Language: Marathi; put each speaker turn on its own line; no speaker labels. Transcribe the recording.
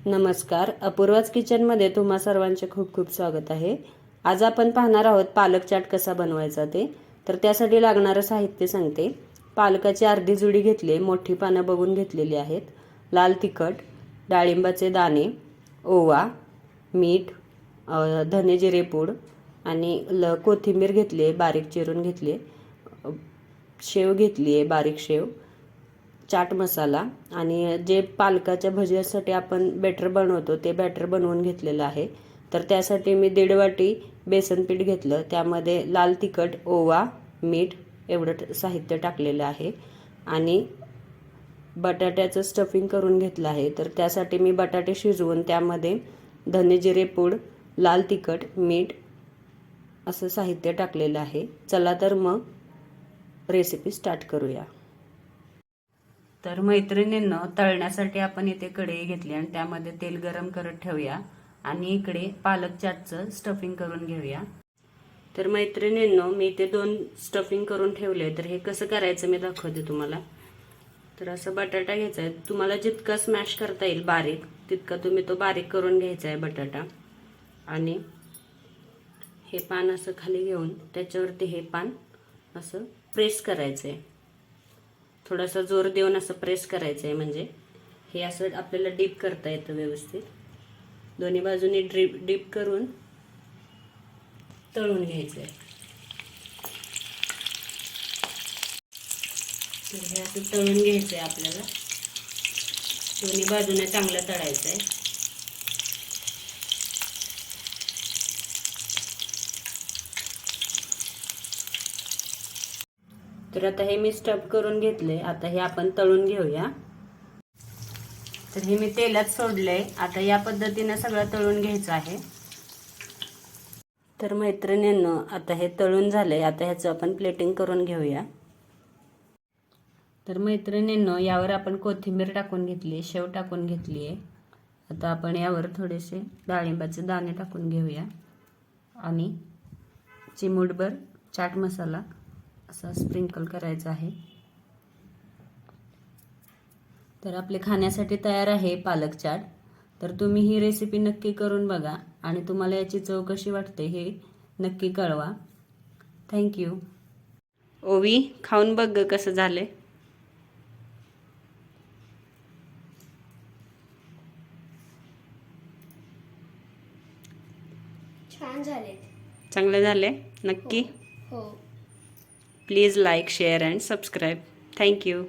नमस्कार, अपूर्वाच किचनमध्ये तुम्हा सर्वांचे खूप खूप स्वागत आहे। आज आपण पाहणार आहोत पालक चाट कसा बनवायचा ते। तर त्यासाठी लागणारं साहित्य सांगते। पालकाची अर्धी जुडी घेतली, मोठी पानं बघून घेतलेली आहेत, लाल तिखट, डाळिंबाचे दाणे, ओवा, मीठ, धने जिरे पूड आणि कोथिंबीर घेतली, बारीक चिरून घेतली, शेव घेतली आहे, बारीक शेव, चाट मसाला आणि जे पालकाच्या भज्यासाठी आपण बॅटर बनवतो ते बॅटर बनवून घेतलेलं आहे। तर त्यासाठी मी 1.5 वाटी बेसन पीठ घेतलं, त्यामध्ये लाल तिखट, ओवा, मीठ एवढं साहित्य टाकलेलं आहे आणि बटाट्याचं स्टफिंग करून घेतलं आहे। तर त्यासाठी मी बटाटे शिजवून त्यामध्ये धने जिरे पूड, लाल तिखट, मीठ असं साहित्य टाकलेलं आहे। चला तर मग रेसिपी स्टार्ट करूया। तर मैत्रिणींनो, तळण्यासाठी आपण इथे कढई घेतली आणि त्यामध्ये तेल गरम करत ठेवूया आणि इकडे पालक चाटचं स्टफिंग करून घेऊया। तर मैत्रिणींनो, मी इथे 2 स्टफिंग करून ठेवले। तर हे कसं करायचं मी दाखवते तुम्हाला। तर असं बटाटा घ्यायचा आहे, तुम्हाला जितका स्मॅश करता येईल बारीक तितका तुम्ही तो बारीक करून घ्यायचा आहे बटाटा। आणि हे पान असं खाली घेऊन त्याच्यावरती हे पान असं प्रेस करायचं आहे, थोडासा जोर देऊन असं प्रेस करायचं आहे, म्हणजे हे असं आपल्याला डीप करता येतं व्यवस्थित। दोन्ही बाजूनी डीप करून तळून घ्यायचं आहे। तर हे असं तळून घ्यायचं आहे आपल्याला, दोन्ही बाजूने चांगलं तळायचं आहे। तर आता हे मी स्टफ करून घेतले, आता हे आपण तळून घेऊया। तर हे मी तेलात सोडले, आता या पद्धतीने सगळं तळून घ्यायचं आहे। तर मैत्रिणींनो, आता हे तळून झाले, आता ह्याचं आपण प्लेटिंग करून घेऊया। तर मैत्रिणींनो, यावर आपण कोथिंबीर टाकून घेतली, शेव टाकून घेतली आहे। आता आपण यावर थोडेसे डाळिंबाचे दाणे टाकून घेऊया आणि चिमूटभर चाट मसाला असा स्प्रिंकल करायचा आहे। तर आपले खाण्यासाठी तयार आहे पालक चाट। तर तुम्ही ही रेसिपी नक्की करून बघा आणि तुम्हाला याची चव कशी वाटते हे नक्की कळवा। थँक्यू। ओवी, खाऊन बघ कसं झाले।
छान झाले।
चांगले झाले नक्की।
हो।
Please like, share and subscribe. Thank you.